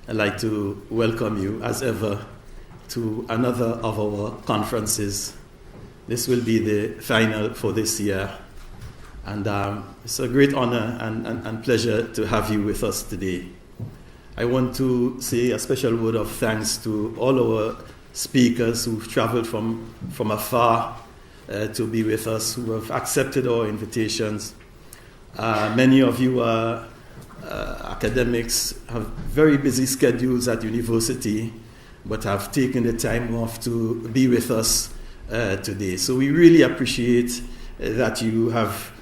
I'd like to welcome you, as ever, to another of our conferences. This will be the final for this year. And it's a great honor and pleasure to have you with us today. I want to say a special word of thanks to all our speakers who've traveled from afar to be with us, who have accepted our invitations. Many of you are academics, have very busy schedules at university, but have taken the time off to be with us today. So we really appreciate that you have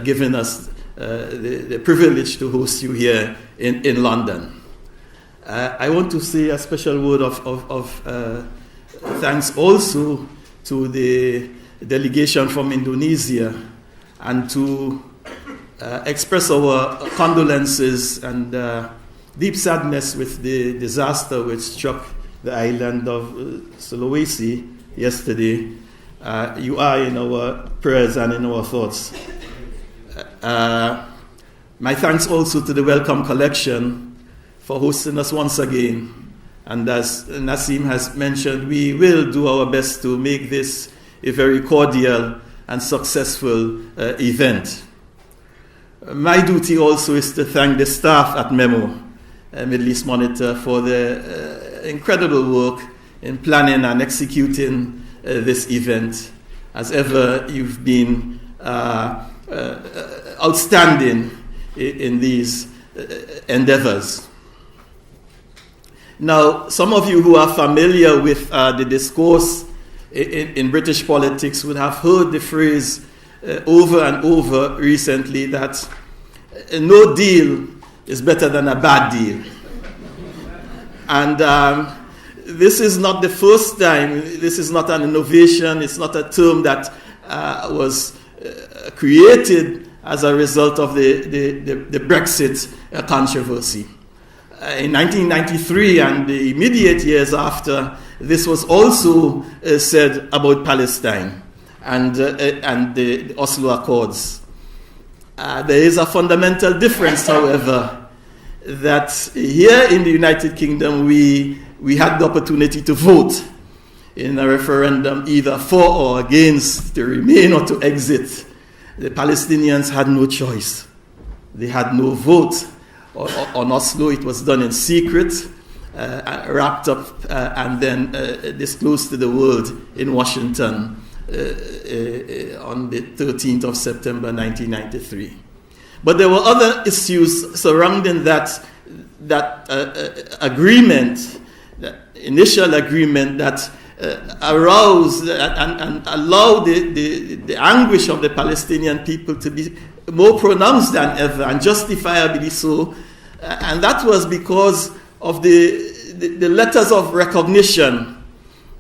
given us the privilege to host you here in London. I want to say a special word of thanks also to the delegation from Indonesia, and to express our condolences and deep sadness with the disaster which struck the island of Sulawesi yesterday. You are in our prayers and in our thoughts. My thanks also to the Welcome Collection for hosting us once again. And as Nassim has mentioned, we will do our best to make this a very cordial and successful event. My duty also is to thank the staff at MEMO, Middle East Monitor, for the incredible work in planning and executing this event. As ever, you've been outstanding in these endeavors. Now, some of you who are familiar with the discourse in British politics would have heard the phrase over and over recently that no deal is better than a bad deal. And this is not the first time. This is not an innovation. It's not a term that was created as a result of the Brexit controversy. In 1993 and the immediate years after, this was also said about Palestine and the Oslo Accords. There is a fundamental difference, however, that here in the United Kingdom we had the opportunity to vote in a referendum either for or against to remain or to exit. The Palestinians had no choice. They had no vote on Oslo. It was done in secret, wrapped up and then disclosed to the world in Washington on the 13th of September 1993. But there were other issues surrounding that agreement, that initial agreement that aroused and allowed the anguish of the Palestinian people to be more pronounced than ever, and justifiably so. And that was because of the letters of recognition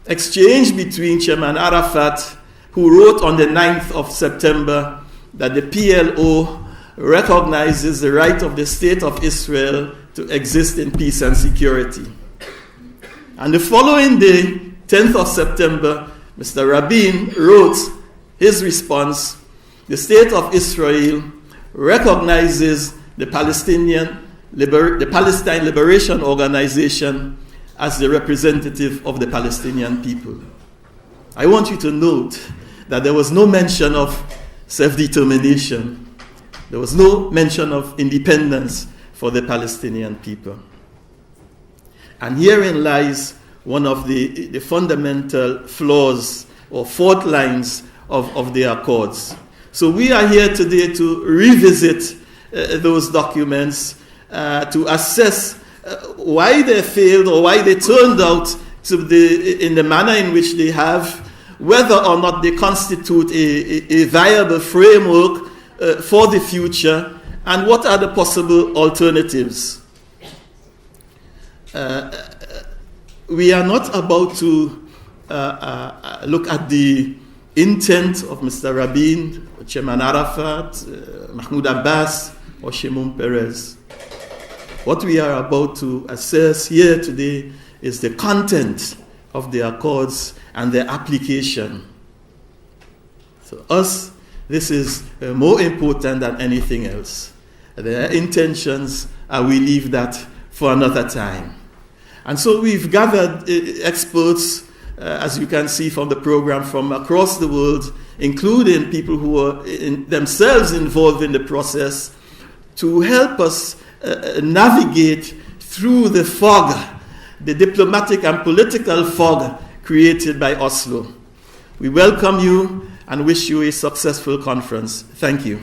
exchanged between Chairman Arafat, who wrote on the 9th of September that the PLO recognizes the right of the State of Israel to exist in peace and security. And the following day, 10th of September, Mr. Rabin wrote his response: the State of Israel recognizes the Palestine Liberation Organization as the representative of the Palestinian people. I want you to note that there was no mention of self-determination. There was no mention of independence for the Palestinian people. And herein lies one of the fundamental flaws or fault lines of the Accords. So we are here today to revisit those documents, to assess why they failed or why they turned out in the manner in which they have, whether or not they constitute a viable framework for the future, and what are the possible alternatives. We are not about to look at the intent of Mr. Rabin, Chairman Arafat, Mahmoud Abbas, or Shimon Peres. What we are about to assess here today is the content of the Accords and their application. So us, this is more important than anything else. Their intentions, we leave that for another time. And so we've gathered experts, as you can see from the program, from across the world, including people who are themselves involved in the process, to help us navigate through the fog, the diplomatic and political fog created by Oslo. We welcome you and wish you a successful conference. Thank you.